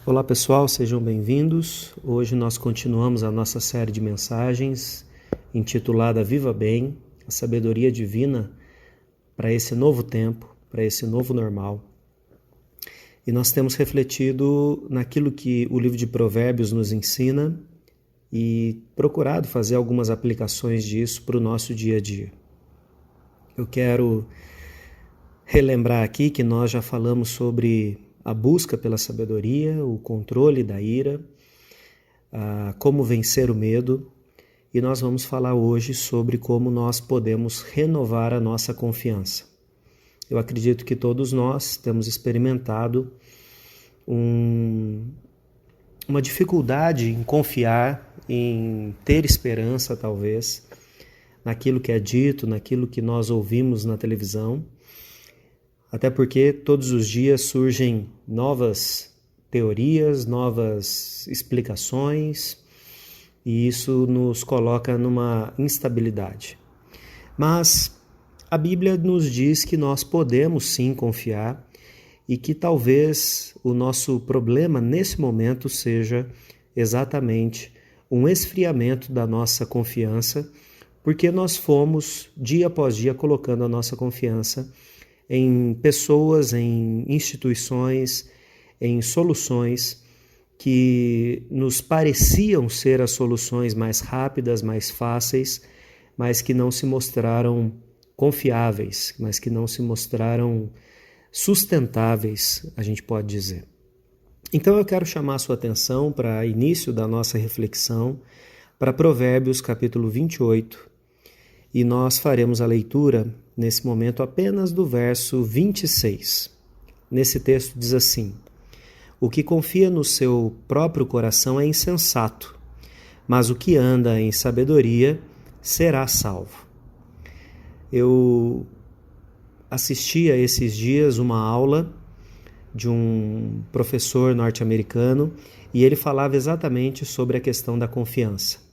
Olá pessoal, sejam bem-vindos. Hoje nós continuamos a nossa série de mensagens intitulada Viva Bem, a sabedoria divina para esse novo tempo, para esse novo normal. E nós temos refletido naquilo que o livro de Provérbios nos ensina e procurado fazer algumas aplicações disso para o nosso dia a dia. Eu quero relembrar aqui que nós já falamos sobre a busca pela sabedoria, o controle da ira, como vencer o medo, e nós vamos falar hoje sobre como nós podemos renovar a nossa confiança. Eu acredito que todos nós temos experimentado uma dificuldade em confiar, em ter esperança, talvez, naquilo que é dito, naquilo que nós ouvimos na televisão, até porque todos os dias surgem novas teorias, novas explicações, e isso nos coloca numa instabilidade. Mas a Bíblia nos diz que nós podemos sim confiar e que talvez o nosso problema nesse momento seja exatamente um esfriamento da nossa confiança, porque nós fomos dia após dia colocando a nossa confiança em pessoas, em instituições, em soluções que nos pareciam ser as soluções mais rápidas, mais fáceis, mas que não se mostraram confiáveis, mas que não se mostraram sustentáveis, a gente pode dizer. Então eu quero chamar a sua atenção para o início da nossa reflexão, para Provérbios capítulo 28, e nós faremos a leitura nesse momento apenas do verso 26. Nesse texto diz assim: o que confia no seu próprio coração é insensato, mas o que anda em sabedoria será salvo. Eu assisti a esses dias uma aula de um professor norte-americano e ele falava exatamente sobre a questão da confiança.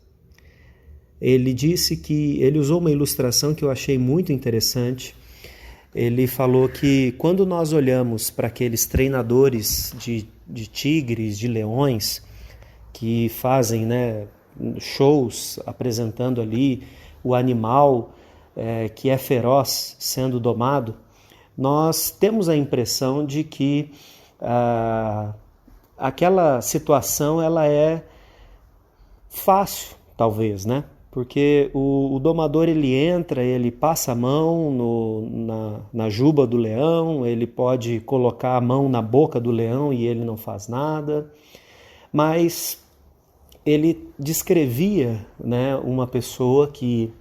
Ele disse que ele usou uma ilustração que eu achei muito interessante. Ele falou que quando nós olhamos para aqueles treinadores de tigres, de leões, que fazem shows apresentando ali o animal que é feroz sendo domado, nós temos a impressão de que aquela situação ela é fácil, talvez, né? Porque o domador ele entra, ele passa a mão na juba do leão, ele pode colocar a mão na boca do leão e ele não faz nada, mas ele descrevia, uma pessoa que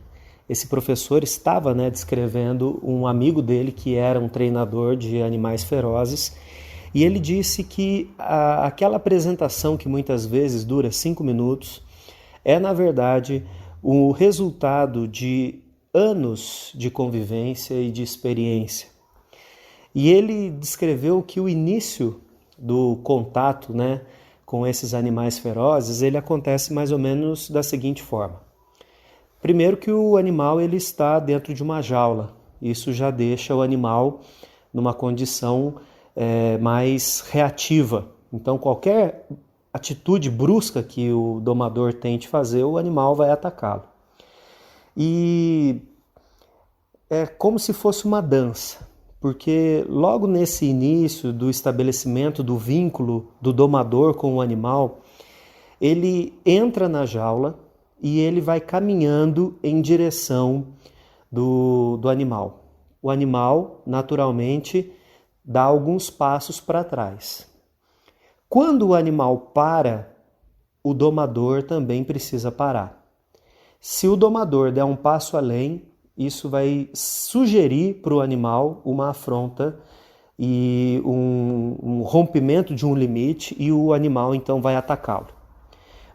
esse professor estava descrevendo um amigo dele que era um treinador de animais ferozes, e ele disse que aquela apresentação que muitas vezes dura 5 minutos é, na verdade, o resultado de anos de convivência e de experiência. E ele descreveu que o início do contato com esses animais ferozes, ele acontece mais ou menos da seguinte forma. Primeiro que o animal ele está dentro de uma jaula. Isso já deixa o animal numa condição mais reativa. Então qualquer atitude brusca que o domador tente fazer, o animal vai atacá-lo. E é como se fosse uma dança, porque logo nesse início do estabelecimento do vínculo do domador com o animal, ele entra na jaula e ele vai caminhando em direção do animal. O animal, naturalmente, dá alguns passos para trás. Quando o animal para, o domador também precisa parar. Se o domador der um passo além, isso vai sugerir para o animal uma afronta e um rompimento de um limite, e o animal então vai atacá-lo.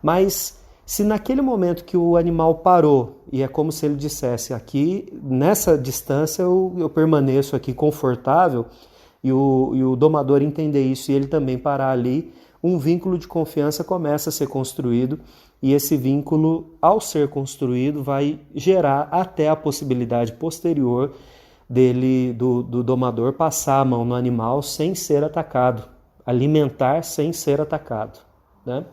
Mas se naquele momento que o animal parou, e é como se ele dissesse aqui, nessa distância eu permaneço aqui confortável, e o domador entender isso e ele também parar ali, um vínculo de confiança começa a ser construído, e esse vínculo, ao ser construído, vai gerar até a possibilidade posterior do domador passar a mão no animal sem ser atacado, alimentar sem ser atacado, né?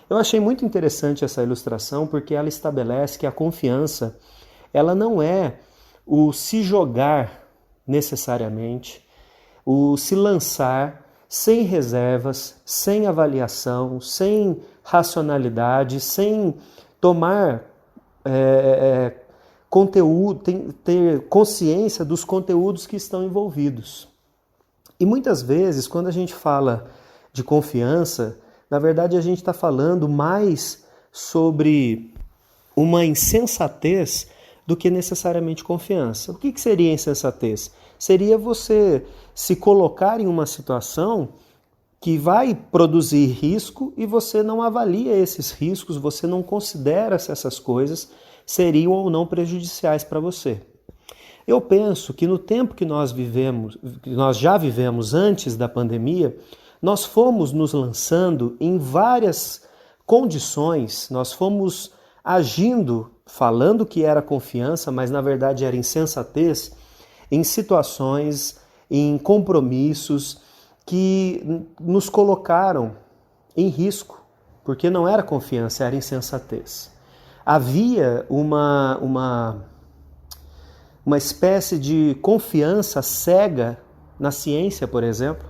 Eu achei muito interessante essa ilustração porque ela estabelece que a confiança, ela não é o se jogar necessariamente, o se lançar sem reservas, sem avaliação, sem racionalidade, sem tomar conteúdo, ter consciência dos conteúdos que estão envolvidos. E muitas vezes, quando a gente fala de confiança, na verdade a gente está falando mais sobre uma insensatez do que necessariamente confiança. O que seria insensatez? Seria você se colocar em uma situação que vai produzir risco e você não avalia esses riscos, você não considera se essas coisas seriam ou não prejudiciais para você. Eu penso que no tempo que nós já vivemos antes da pandemia, nós fomos nos lançando em várias condições, nós fomos agindo, falando que era confiança, mas na verdade era insensatez, em situações, em compromissos que nos colocaram em risco, porque não era confiança, era insensatez. Havia uma espécie de confiança cega na ciência, por exemplo,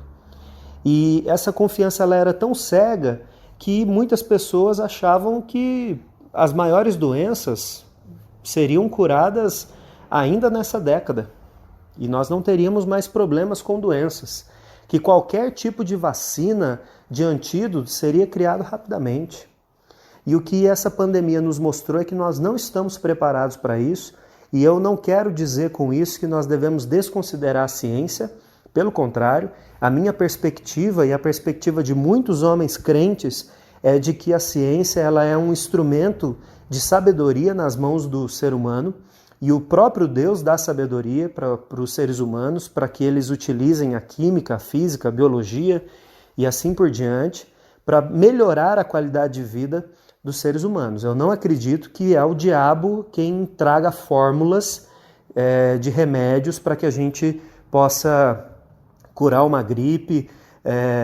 e essa confiança ela era tão cega que muitas pessoas achavam que as maiores doenças seriam curadas ainda nessa década e nós não teríamos mais problemas com doenças, que qualquer tipo de vacina, de antídoto seria criado rapidamente. E o que essa pandemia nos mostrou é que nós não estamos preparados para isso, e eu não quero dizer com isso que nós devemos desconsiderar a ciência, pelo contrário, a minha perspectiva e a perspectiva de muitos homens crentes é de que a ciência ela é um instrumento de sabedoria nas mãos do ser humano, e o próprio Deus dá sabedoria para os seres humanos, para que eles utilizem a química, a física, a biologia e assim por diante, para melhorar a qualidade de vida dos seres humanos. Eu não acredito que é o diabo quem traga fórmulas de remédios para que a gente possa curar uma gripe,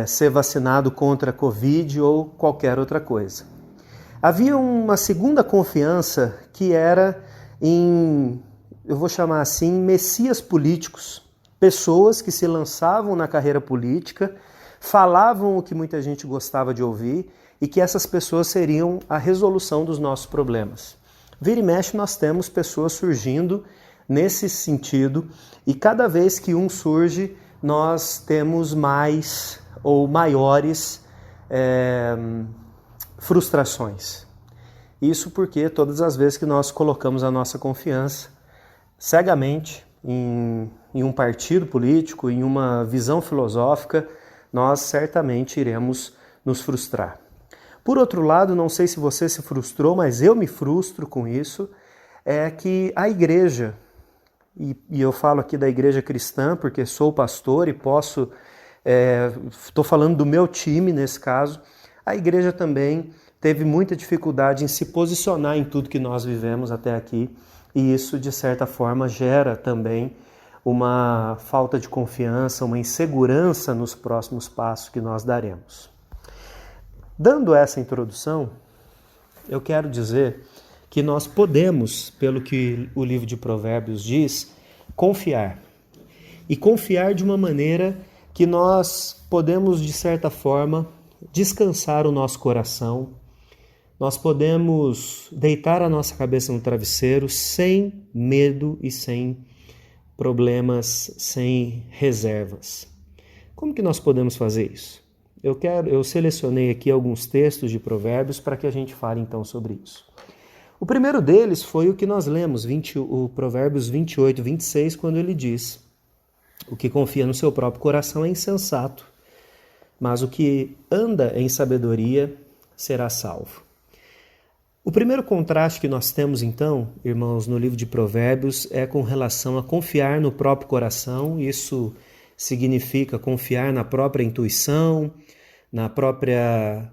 ser vacinado contra a Covid ou qualquer outra coisa. Havia uma segunda confiança que era eu vou chamar assim, messias políticos, pessoas que se lançavam na carreira política, falavam o que muita gente gostava de ouvir e que essas pessoas seriam a resolução dos nossos problemas. Vira e mexe nós temos pessoas surgindo nesse sentido e cada vez que um surge nós temos mais ou maiores frustrações. Isso porque todas as vezes que nós colocamos a nossa confiança cegamente em um partido político, em uma visão filosófica, nós certamente iremos nos frustrar. Por outro lado, não sei se você se frustrou, mas eu me frustro com isso, é que a igreja, e eu falo aqui da igreja cristã porque sou pastor e posso, estou falando do meu time nesse caso, a igreja também teve muita dificuldade em se posicionar em tudo que nós vivemos até aqui, e isso, de certa forma, gera também uma falta de confiança, uma insegurança nos próximos passos que nós daremos. Dando essa introdução, eu quero dizer que nós podemos, pelo que o livro de Provérbios diz, confiar. E confiar de uma maneira que nós podemos, de certa forma, descansar o nosso coração. Nós podemos deitar a nossa cabeça no travesseiro sem medo e sem problemas, sem reservas. Como que nós podemos fazer isso? Eu selecionei aqui alguns textos de Provérbios para que a gente fale então sobre isso. O primeiro deles foi o que nós lemos, o Provérbios 28, 26, quando ele diz: o que confia no seu próprio coração é insensato, mas o que anda em sabedoria será salvo. O primeiro contraste que nós temos, então, irmãos, no livro de Provérbios é com relação a confiar no próprio coração. Isso significa confiar na própria intuição, na própria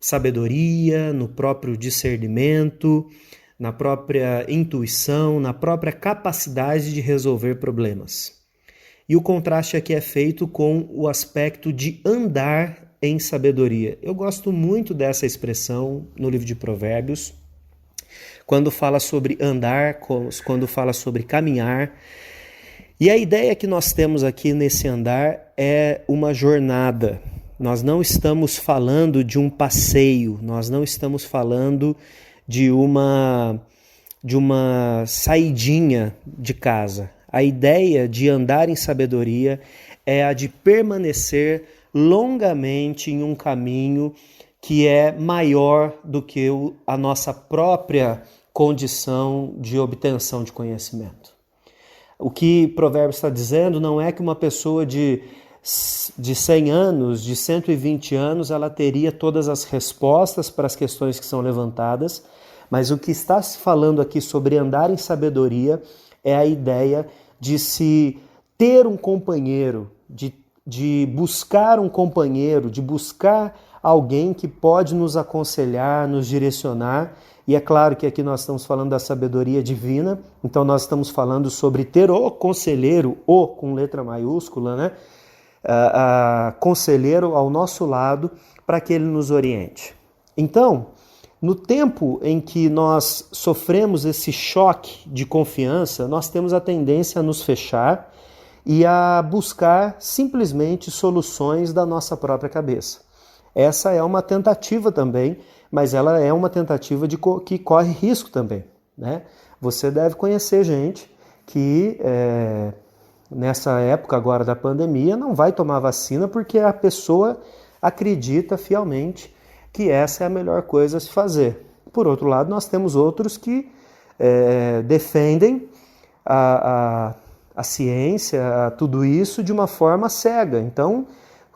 sabedoria, no próprio discernimento, na própria intuição, na própria capacidade de resolver problemas. e o contraste aqui é feito com o aspecto de andar em sabedoria. Eu gosto muito dessa expressão no livro de Provérbios, quando fala sobre andar, quando fala sobre caminhar. E a ideia que nós temos aqui nesse andar é uma jornada. Nós não estamos falando de um passeio, nós não estamos falando de uma saidinha de casa. A ideia de andar em sabedoria é a de permanecer longamente em um caminho que é maior do que a nossa própria condição de obtenção de conhecimento. O que Provérbios está dizendo não é que uma pessoa de 100 anos, de 120 anos, ela teria todas as respostas para as questões que são levantadas, mas o que está se falando aqui sobre andar em sabedoria é a ideia de se ter um companheiro, de buscar um companheiro, de buscar alguém que pode nos aconselhar, nos direcionar. E é claro que aqui nós estamos falando da sabedoria divina, então nós estamos falando sobre ter o conselheiro, o com letra maiúscula, né? Conselheiro ao nosso lado para que ele nos oriente. Então, no tempo em que nós sofremos esse choque de confiança, nós temos a tendência a nos fechar e a buscar simplesmente soluções da nossa própria cabeça. Essa é uma tentativa também, mas ela é uma tentativa que corre risco também, né? Você deve conhecer gente que nessa época agora da pandemia não vai tomar vacina porque a pessoa acredita fielmente que essa é a melhor coisa a se fazer. Por outro lado, nós temos outros que defendem a ciência, tudo isso de uma forma cega. Então,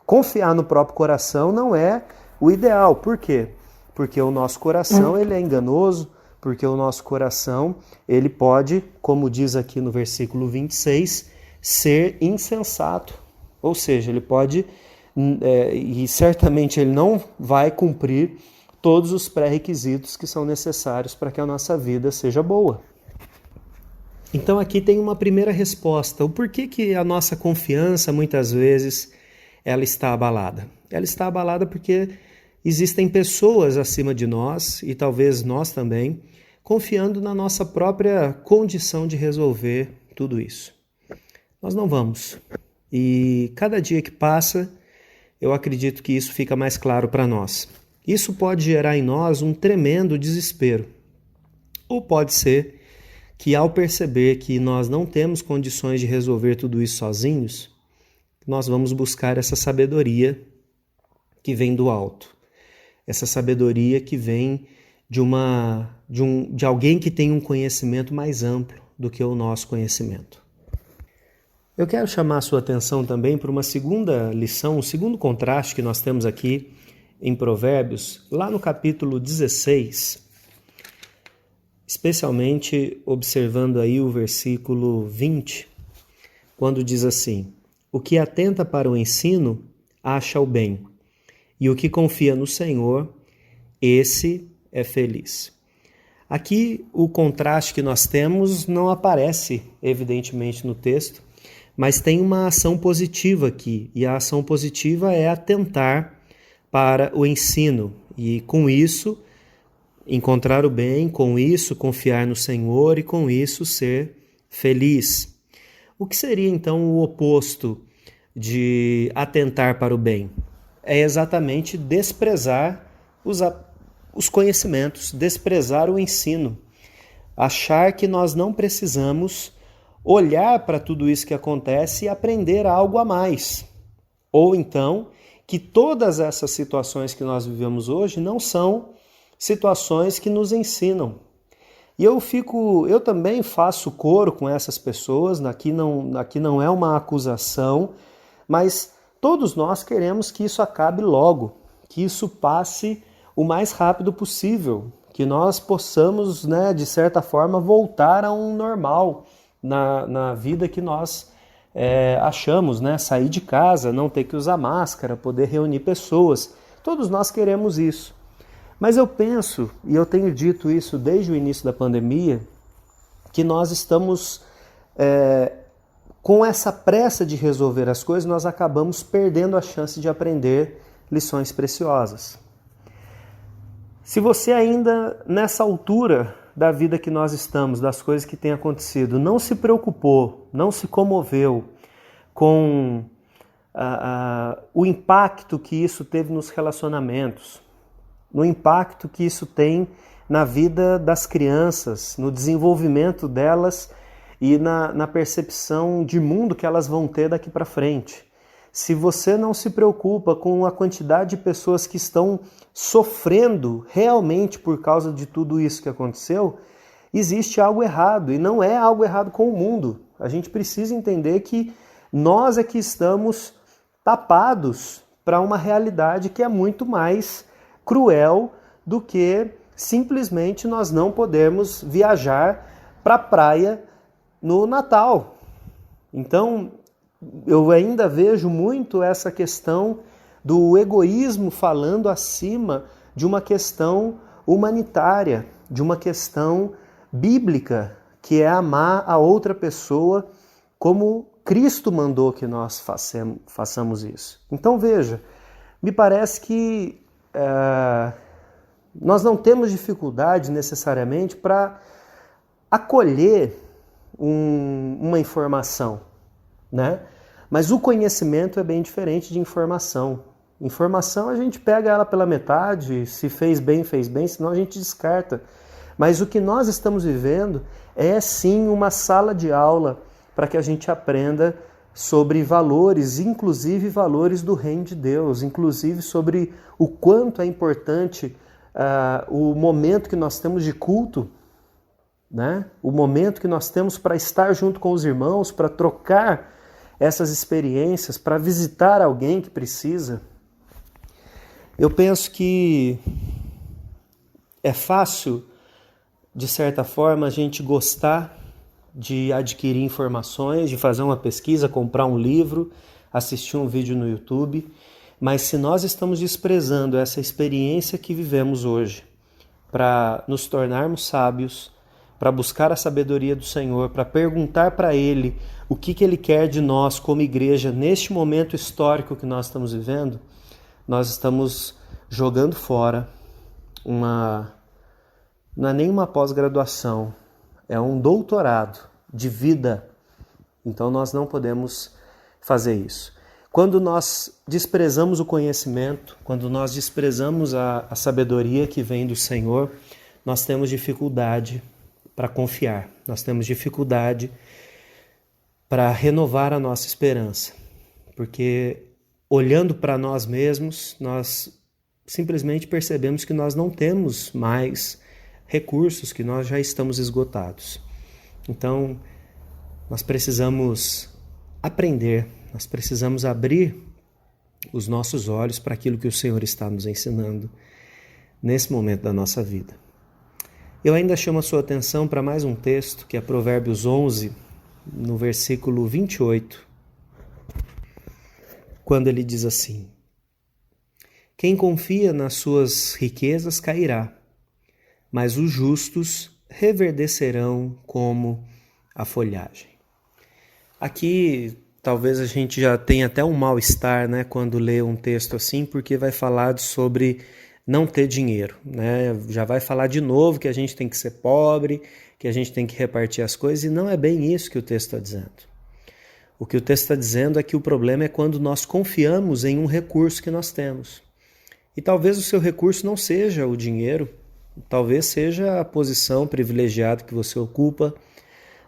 confiar no próprio coração não é o ideal. Por quê? Porque o nosso coração ele é enganoso, porque o nosso coração ele pode, como diz aqui no versículo 26, ser insensato. Ou seja, ele pode, e certamente ele não vai cumprir todos os pré-requisitos que são necessários para que a nossa vida seja boa. Então aqui tem uma primeira resposta. O porquê que a nossa confiança muitas vezes ela está abalada? Ela está abalada porque existem pessoas acima de nós, e talvez nós também, confiando na nossa própria condição de resolver tudo isso. Nós não vamos. E cada dia que passa, eu acredito que isso fica mais claro para nós. Isso pode gerar em nós um tremendo desespero. Ou pode ser que ao perceber que nós não temos condições de resolver tudo isso sozinhos, nós vamos buscar essa sabedoria que vem do alto. Essa sabedoria que vem de alguém que tem um conhecimento mais amplo do que o nosso conhecimento. Eu quero chamar a sua atenção também para uma segunda lição, um segundo contraste que nós temos aqui em Provérbios, lá no capítulo 16, especialmente observando aí o versículo 20, quando diz assim: o que atenta para o ensino acha o bem, e o que confia no Senhor, esse é feliz. Aqui o contraste que nós temos não aparece evidentemente no texto, mas tem uma ação positiva aqui, e a ação positiva é atentar para o ensino, e com isso encontrar o bem, com isso confiar no Senhor e com isso ser feliz. O que seria então o oposto de atentar para o bem? É exatamente desprezar os conhecimentos, desprezar o ensino, achar que nós não precisamos olhar para tudo isso que acontece e aprender algo a mais. Ou então, que todas essas situações que nós vivemos hoje não são situações que nos ensinam. E eu também faço coro com essas pessoas, aqui não é uma acusação, mas todos nós queremos que isso acabe logo, que isso passe o mais rápido possível, que nós possamos, de certa forma, voltar a um normal na vida que nós achamos, sair de casa, não ter que usar máscara, poder reunir pessoas. Todos nós queremos isso. Mas eu penso, e eu tenho dito isso desde o início da pandemia, que nós estamos com essa pressa de resolver as coisas, nós acabamos perdendo a chance de aprender lições preciosas. Se você ainda, nessa altura da vida que nós estamos, das coisas que têm acontecido, não se preocupou, não se comoveu com o impacto que isso teve nos relacionamentos, no impacto que isso tem na vida das crianças, no desenvolvimento delas e na percepção de mundo que elas vão ter daqui para frente. Se você não se preocupa com a quantidade de pessoas que estão sofrendo realmente por causa de tudo isso que aconteceu, existe algo errado, e não é algo errado com o mundo. A gente precisa entender que nós é que estamos tapados para uma realidade que é muito mais cruel do que simplesmente nós não podermos viajar para a praia no Natal. Então, eu ainda vejo muito essa questão do egoísmo falando acima de uma questão humanitária, de uma questão bíblica, que é amar a outra pessoa como Cristo mandou que nós façamos isso. Então veja, me parece que nós não temos dificuldade necessariamente para acolher uma informação, né? Mas o conhecimento é bem diferente de informação. Informação a gente pega ela pela metade, se fez bem, senão a gente descarta. Mas o que nós estamos vivendo é sim uma sala de aula para que a gente aprenda sobre valores, inclusive valores do reino de Deus, inclusive sobre o quanto é importante o momento que nós temos de culto, né? O momento que nós temos para estar junto com os irmãos, para trocar essas experiências, para visitar alguém que precisa. Eu penso que é fácil, de certa forma, a gente gostar de adquirir informações, de fazer uma pesquisa, comprar um livro, assistir um vídeo no YouTube, mas se nós estamos desprezando essa experiência que vivemos hoje para nos tornarmos sábios, para buscar a sabedoria do Senhor, para perguntar para Ele o que Ele quer de nós como igreja neste momento histórico que nós estamos vivendo, nós estamos jogando fora não é nem uma pós-graduação, é um doutorado de vida. Então nós não podemos fazer isso. Quando nós desprezamos o conhecimento, quando nós desprezamos a sabedoria que vem do Senhor, nós temos dificuldade para confiar, nós temos dificuldade para renovar a nossa esperança, porque olhando para nós mesmos, nós simplesmente percebemos que nós não temos mais recursos, que nós já estamos esgotados. Então, nós precisamos aprender, nós precisamos abrir os nossos olhos para aquilo que o Senhor está nos ensinando nesse momento da nossa vida. Eu ainda chamo a sua atenção para mais um texto, que é Provérbios 11, no versículo 28, quando ele diz assim: quem confia nas suas riquezas cairá, mas os justos reverdecerão como a folhagem. Aqui talvez a gente já tenha até um mal-estar, né, quando lê um texto assim, porque vai falar sobre não ter dinheiro, né? Já vai falar de novo que a gente tem que ser pobre, que a gente tem que repartir as coisas, e não é bem isso que o texto está dizendo. O que o texto está dizendo é que o problema é quando nós confiamos em um recurso que nós temos. E talvez o seu recurso não seja o dinheiro, talvez seja a posição privilegiada que você ocupa,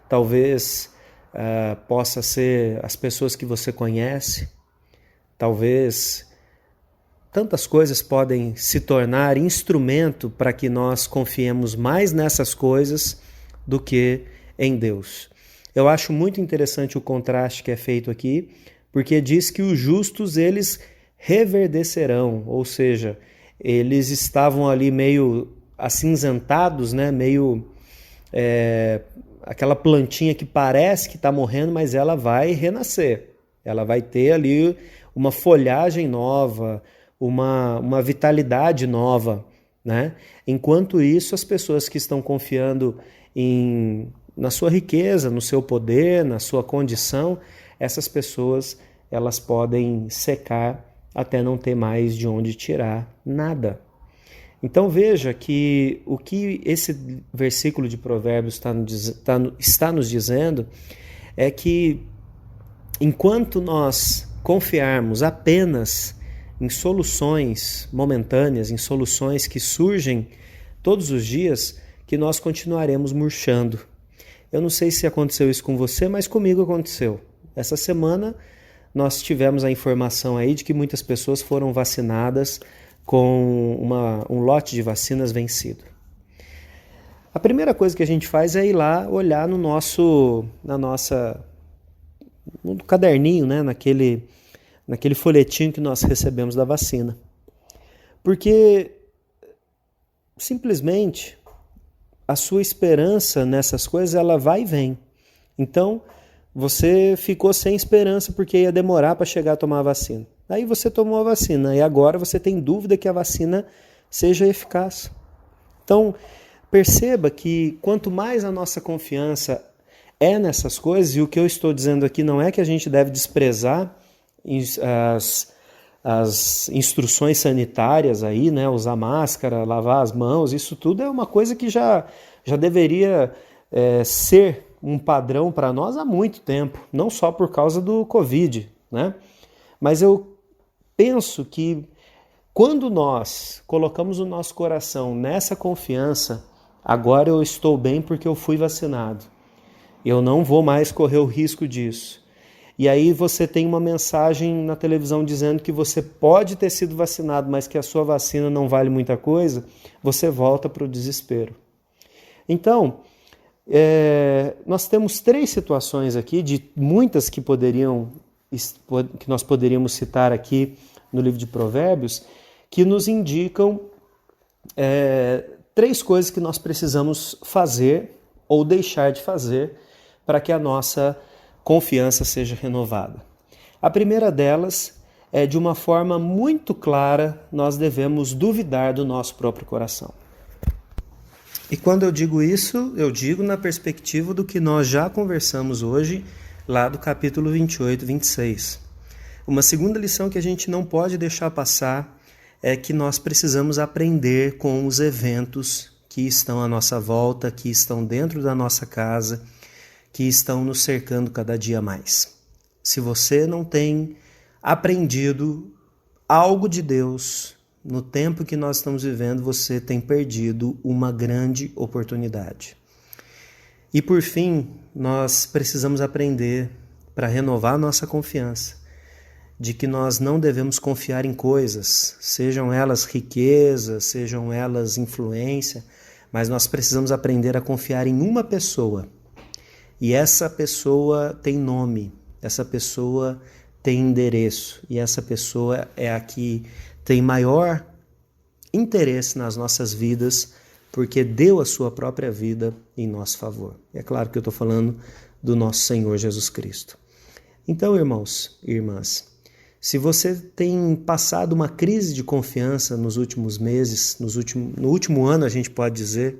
talvez possa ser as pessoas que você conhece, talvez tantas coisas podem se tornar instrumento para que nós confiemos mais nessas coisas do que em Deus. Eu acho muito interessante o contraste que é feito aqui, porque diz que os justos, eles reverdecerão, ou seja, eles estavam ali meio acinzentados, né? Meio aquela plantinha que parece que está morrendo, mas ela vai renascer. Ela vai ter ali uma folhagem nova, uma vitalidade nova, né? Enquanto isso, as pessoas que estão confiando em na sua riqueza, no seu poder, na sua condição, essas pessoas elas podem secar até não ter mais de onde tirar nada. Então veja que o que esse versículo de Provérbios está nos dizendo é que enquanto nós confiarmos apenas em soluções momentâneas, em soluções que surgem todos os dias, que nós continuaremos murchando. Eu não sei se aconteceu isso com você, mas comigo aconteceu. Essa semana nós tivemos a informação aí de que muitas pessoas foram vacinadas com um lote de vacinas vencido. A primeira coisa que a gente faz é ir lá olhar no caderninho, né? naquele folhetinho que nós recebemos da vacina. Porque simplesmente a sua esperança nessas coisas ela vai e vem. Então você ficou sem esperança porque ia demorar para chegar a tomar a vacina. Aí você tomou a vacina e agora você tem dúvida que a vacina seja eficaz. Então perceba que quanto mais a nossa confiança é nessas coisas, e o que eu estou dizendo aqui não é que a gente deve desprezar as instruções sanitárias aí, né? Usar máscara, lavar as mãos, isso tudo é uma coisa que já deveria ser um padrão para nós há muito tempo, não só por causa do Covid, né? Mas eu penso que quando nós colocamos o nosso coração nessa confiança, agora eu estou bem porque eu fui vacinado, eu não vou mais correr o risco disso. E aí você tem uma mensagem na televisão dizendo que você pode ter sido vacinado, mas que a sua vacina não vale muita coisa, você volta para o desespero. Então, nós temos 3 situações aqui, de muitas que nós poderíamos citar aqui no livro de Provérbios, que nos indicam 3 coisas que nós precisamos fazer ou deixar de fazer para que a nossa confiança seja renovada. A primeira delas é, de uma forma muito clara, nós devemos duvidar do nosso próprio coração. E quando eu digo isso, eu digo na perspectiva do que nós já conversamos hoje, lá do capítulo 28, 26. Uma segunda lição que a gente não pode deixar passar é que nós precisamos aprender com os eventos que estão à nossa volta, que estão dentro da nossa casa, que estão nos cercando cada dia mais. Se você não tem aprendido algo de Deus no tempo que nós estamos vivendo, você tem perdido uma grande oportunidade. E por fim, nós precisamos aprender, para renovar nossa confiança, de que nós não devemos confiar em coisas, sejam elas riqueza, sejam elas influência, mas nós precisamos aprender a confiar em uma pessoa. E essa pessoa tem nome, essa pessoa tem endereço, e essa pessoa é a que tem maior interesse nas nossas vidas, porque deu a sua própria vida em nosso favor. É claro que eu estou falando do nosso Senhor Jesus Cristo. Então, irmãos e irmãs, se você tem passado uma crise de confiança nos últimos meses, no último ano a gente pode dizer,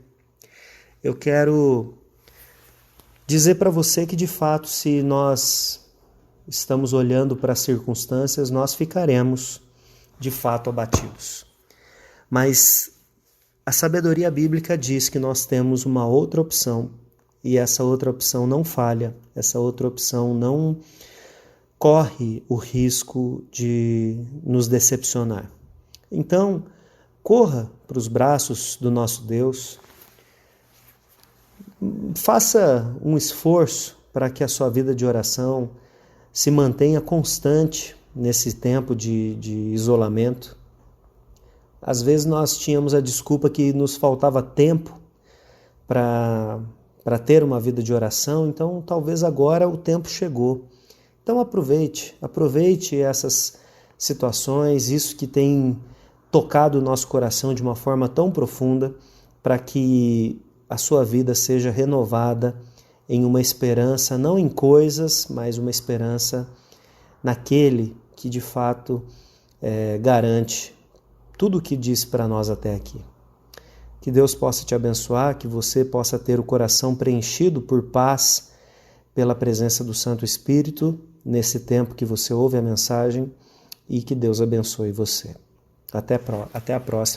eu quero dizer para você que de fato, se nós estamos olhando para as circunstâncias, nós ficaremos de fato abatidos. Mas a sabedoria bíblica diz que nós temos uma outra opção, e essa outra opção não falha, essa outra opção não corre o risco de nos decepcionar. Então, corra para os braços do nosso Deus, faça um esforço para que a sua vida de oração se mantenha constante nesse tempo de isolamento. Às vezes nós tínhamos a desculpa que nos faltava tempo para ter uma vida de oração, então talvez agora o tempo chegou. Então aproveite essas situações, isso que tem tocado o nosso coração de uma forma tão profunda, para que a sua vida seja renovada em uma esperança, não em coisas, mas uma esperança naquele que de fato garante tudo o que disse para nós até aqui. Que Deus possa te abençoar, que você possa ter o coração preenchido por paz, pela presença do Santo Espírito, nesse tempo que você ouve a mensagem, e que Deus abençoe você. Até a próxima.